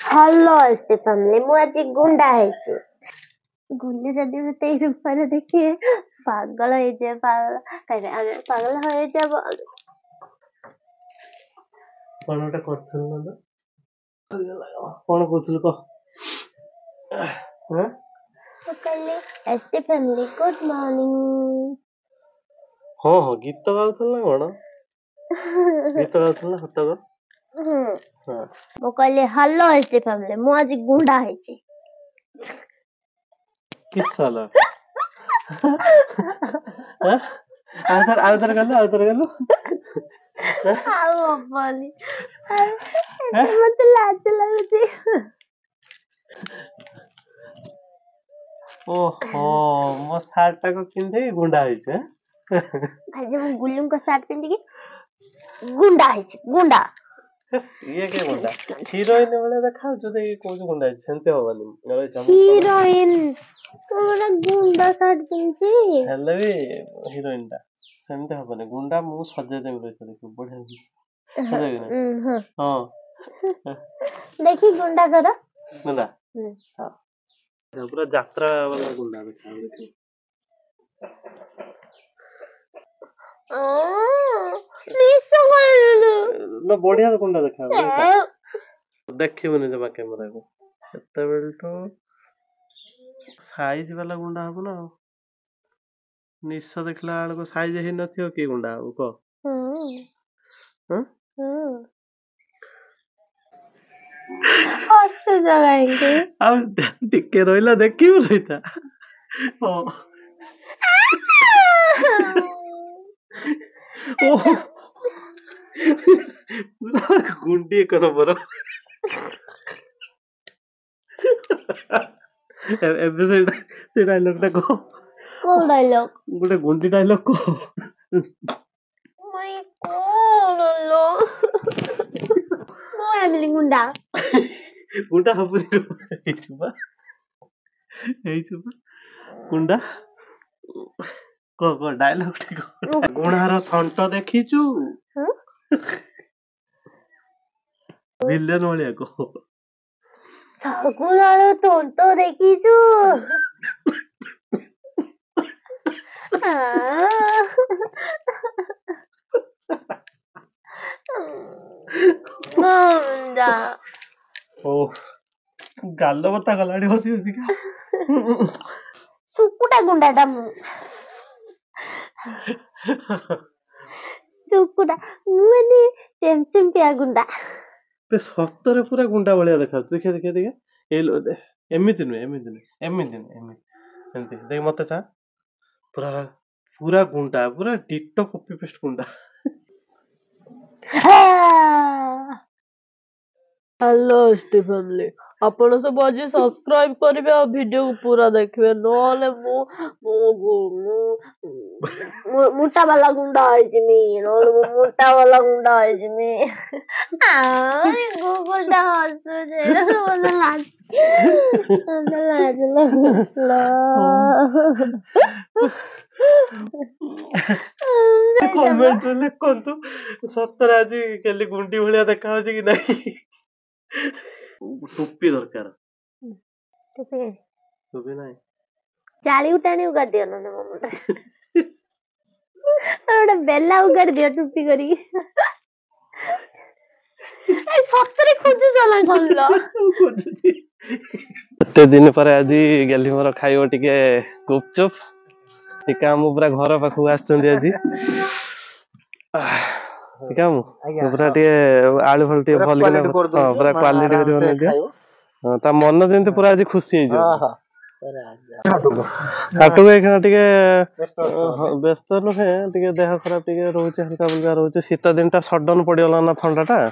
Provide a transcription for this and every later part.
Hello family मु आज गुंडा है गुंडे जदि मते रूपर देखिए पागल हो जाए पागल हो जाए कोनटा करथल ना कोन कहथल को हां कहले एसटी फैमिली गुड मॉर्निंग हो हो गीत गाउथल ना कोन गीत गाउथल ना हत को हां मो कहले हेलो एसटी फैमिली मु आज गुंडा है किस साला आउतर गलो आओ बोली मते लाज लागुची ओहो मो शर्ट को किंदे गुंडा है छे आज मु गुल्लू को शर्ट पिंदी की गुंडा है गुंडा ये के गुंडा हीरोइन वाले देखा जो दे कोन गुंडा है सेंते होवानी हीरोइन कोन गुंडा शर्ट पिंदी हेले भी हीरोइन ता सेंते होवानी गुंडा मु सजे देम रे देखो बढ़िया सजे ना हां देखी गुंडा करो गुंडा हां पूरा यात्रा वाला गुंडा देखा निसो ना बढ़िया गुंडा देखा देखिबनी जमा कैमरा को एते बेल तो साइज वाला गुंडा हबो ना निश देखला को साइज हे नथियो की गुंडा हबो को हां हस जाएंगे अब टिके रोइला देखियो रहिता ओ ओ गुंडी करो बरो एबे से डायलॉग टा को कौन डायलॉग गोटे गुंडी डायलॉग को मैं कौन लो मैं एमिली गुंडा गुंडा हबुरी ए छुबा गुंडा को डायलॉग टा गुणार थंट देखिचू विलेन वालिया को सगुनार थंट देखिचू गुंडा ओ गाल बता गलाडी होसी होसी का सुकुटा गुंडा टा मु सुकुटा मुनी चेमचेमपिया गुंडा पे सत्तरे पूरा गुंडा भलिया देखा देखे ए लो दे एमिति देख मते चा पूरा गुंडा पूरा डिटो कॉपी पेस्ट गुंडा हेलो एसटी फैमिली आपण सब आज सब्सक्राइब करिवे और वीडियो को पूरा देखिवे नोले मोटा वाला गुंडा है जिमी नोले मोटा वाला गुंडा है जिमी गूगल दा हंसो जे बोला लाज कमेंट रे लिखंतु सत्तर आज केली गुंडी भलिया देखा होची कि नहीं टोपी दरकार टोपी नहीं चाली उठाने उगाड़ दियो ना मम्मा और बेला उगाड़ दियो टोपी करी ए सत्तरे खोजु चला खल्ला एते दिन पर आज गेली मोर खाइबो टिके गुपचुप टिका हम पूरा घर पाखु आछन आज टिका हम पूरा टिके आलू फल टिके भल के हां पूरा क्वालिटी करी बने दियो हां ता मन जेंते पूरा आज खुशी हे जो हां हाटू के टिके व्यस्त न है टिके देह खराब टिके रहउचे हल्का फुल्का रहउचे शीत दिन ता सडन पडियोला ना ठंडाटा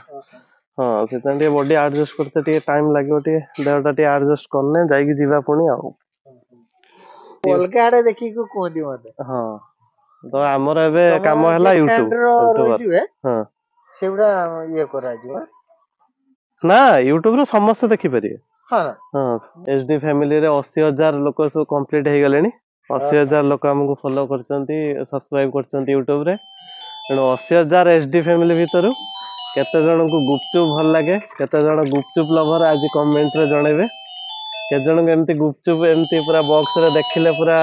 हां सेतन टिके बॉडी एडजस्ट करते टिके टाइम लागियो टिके देहटा टिके एडजस्ट करने जाई कि जीवा पुनी आ कोलकाडे देखि को कोदी मते हां तो हमर एबे काम हला यूट्यूब हां सेउडा ये करा जो ना यूट्यूब रो समस्त देखि परिए हां हां एचडी फैमिली रे 80000 लोक सो कंप्लीट हे गलेनी 80000 लोक हमको फॉलो करचंती सब्सक्राइब करचंती यूट्यूब रे एनो 80000 एचडी फैमिली भीतरु केते जन को गुपचुप भल लगे केते जन गुपचुप लवर आज कमेंट रे जणेबे केते जन को एमती गुपचुप एमती पूरा बॉक्स रे देखिले पूरा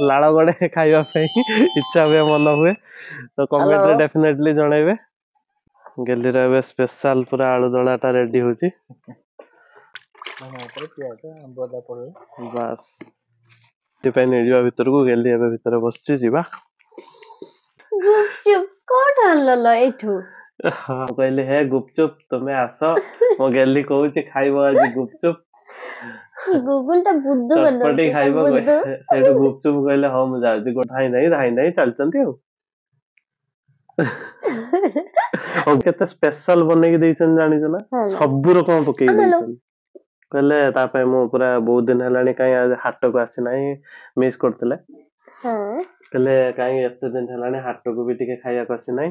लाड़ गड़े खाइबा पई इच्छा हुए मन हुए तो कमेंट रे Hello. डेफिनेटली जणेबे गेली रे एबे स्पेशल पूरा आलू दलाटा रेडी होची ମାନେ ଉପରେ ପିଆଜ ଆମ୍ବ ଅଦା ପଡିବ बास से नहीं ଯିବା ଭିତରକୁ ଗେଲି ଏବେ ଭିତରେ ବସିଛି ଯିବା ଗୁପଚୁପ କୋଉଠୁ ଆଣିଲ ଏଇଠୁ? ହଁ କହିଲି ହେ ଗୁପଚୁପ ତୁମେ ଆସ ମୁଁ ଗେଲି କହୁଛି ଖାଇବ ଆଜି ଗୁପଚୁପ ଗୁଗୁଲ ଟା ବୁଦ୍ଧୁ ଚଟପଟି କରିଦଉଛି ଖାଇବ ବୁଦ୍ଧୁ। ସେଇଠୁ ଗୁପଚୁପ କହିଲେ ହଁ ମୁଁ ଯାଉଛି ଧାଇ ନାହିଁ ଚାଲିଛନ୍ତି ଆଉ କେତେ ସ୍ପେଶାଲ ବନେଇକି ଦେଇଛନ୍ତି ଜାଣିଛ ନା ସବୁ ରକମ ପକେଇକି ଦେଇଛନ୍ତି କହିଲେ ତା ପାଇଁ ମୁଁ ପୁରା ବହୁତ ଦିନ ହେଲାଣି କାଇଁ ହାଟକୁ ଆସିନାହିଁ ମିସ୍ କରୁଥିଲେ କହିଲେ କାଇଁ ଏତେ ଦିନ ହେଲାଣି ହାଟକୁ ବି ଟିକେ ଖାଇବାକୁ ଆସିନାହିଁ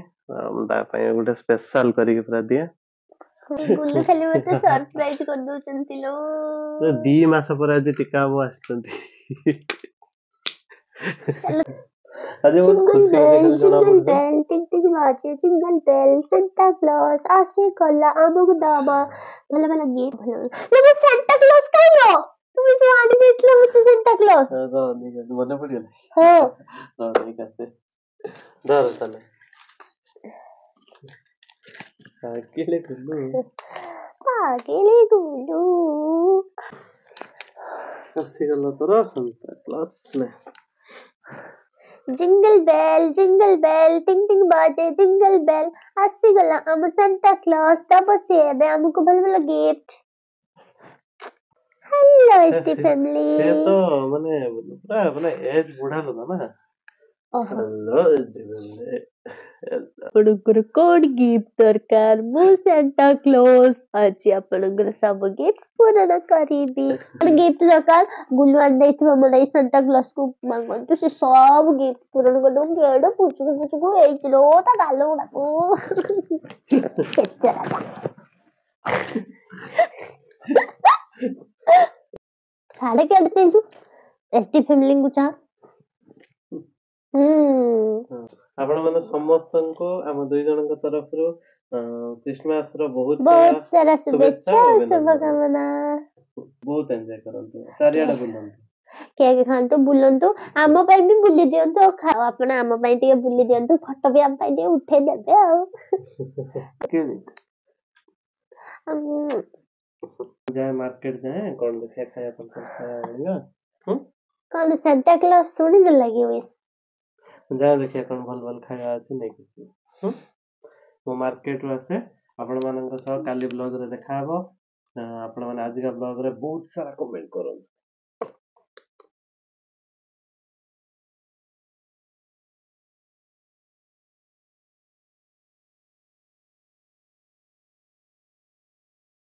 ମୁଁ ତା ପାଇଁ ଗୋଟେ ସ୍ପେଶାଲ କରିକି ପୁରା ଦିଏ ଗୁଲୁ ଖାଲି ମତେ ସରପ୍ରାଇଜ କରିଦଉଛନ୍ତି ଲୋ 2 ମାସ ପରେ ଆଜି ଟୀକା ବାବୁ ଆସିଛନ୍ତି ଆଜି ବହୁତ ଖୁସି ଖାଲି ଜଣା ପଡୁଛି टिक बाजे जिंगल बेल सेंटा क्लॉज आसे कला আমକୁ ଦବ ଭଲ ଭଲ ଗିଫ୍ଟ ଭଲ ସେଣ୍ଟା କ୍ଲॉज କାଇଲୋ তুমি ଯୋଉ ଆଣି ଦେଇଥିଲ ମତେ ସେଣ୍ଟା କ୍ଲॉज ମନେ ପଡିଗଲା ହଁ ଠିକ ଅଛି ଧର ତାହେଲେ ଆକିଲେ ଗୁଲୁ ଆସିଗଲା ତୋର ସେଣ୍ଟା କ୍ଲॉज ନେ जिंगल बेल टिंग टिंग बाजे जिंगल बेल ଆସିଗଲା ଆମ ସାଣ୍ଟା କ୍ଲॉज ଦବ ସେ ଏବେ ଆମକୁ ଭଲ ଭଲ ଗିଫ୍ଟ हेलो एसटी फैमिली से तो माने पूरा माने एज बुढ़ा लोग ना हेलो एसटी फैमिली ଆପଣଙ୍କର କଣ ଗିଫ୍ଟ ଦରକାର ମୁଁ ସାଣ୍ଟା କ୍ଲॉज ଆଜି ଆପଣଙ୍କର ସବୁ ଗିଫ୍ଟ ପୂରଣ କରିବି କଣ ଗିଫ୍ଟ ଦରକାର ଗୁଲୁ ଆଣି ଦେଇଥିବ ମୋର ଏଇ ସାଣ୍ଟା କ୍ଲॉज କୁ ମାଗନ୍ତୁ ସେ ସବୁ ଗିଫ୍ଟ ପୂରଣ କରିଦବ କେଡେ ପୁଚୁକୁ ହେଇଛି ଲୋ ତା ଗାଲ ଗୁଡାକୁ ସାଢେ କେତେ ଚେଞ୍ଜୁ ଏସଟି ଫ୍ୟାମିଲି କୁ ଚାହା ଆପଣ ମାନେ ସମସ୍ତଙ୍କୁ ଆମ ଦୁଇ ଜଣଙ୍କ ତରଫରୁ କ୍ରିସମାସ ର ବହୁତ ସାରା शुभेच्छा शुभकामना ବହୁତ ଏନ୍ଜୟ କରନ୍ତୁ ଚାରିଆଡେ ବୁଲନ୍ତୁ କେକ୍ ଖାଆନ୍ତୁ ବୁଲନ୍ତୁ ଆମ ପାଇଁ ବି ବୁଲି ଦିଅନ୍ତୁ ଆଉ ଖାଅ ଆପଣ ଆମ ପାଇଁ ଟିକେ ବୁଲି ଦିଅନ୍ତୁ ଫଟୋ ବି ଆମ ପାଇଁ ଟିକେ ଉଠେଇ ଦେବେ ଆଉ ଯାଏ ମାର୍କେଟ ଯାଏ କଣ ଦେଖିଆ ଖାଇବା ପାଇଁ ଆଣିବା କଣ ସାଣ୍ଟା କ୍ଲॉज ଶୁଣିଦେଲା କି ଯାଏ ଦେଖିଆ କଣ ଭଲ ଭଲ ଖାଇବା ଅଛି ନେଇକି ମୁଁ ମାର୍କେଟ ରୁ ଆସେ ଆପଣ ମାନଙ୍କ ସହ କାଲି ବ୍ଲଗ ରେ ଦେଖା ହବ ଆପଣ ମାନେ ଆଜିକା ବ୍ଲଗ ରେ ବହୁତ ସାରା କମେଣ୍ଟ କରନ୍ତୁ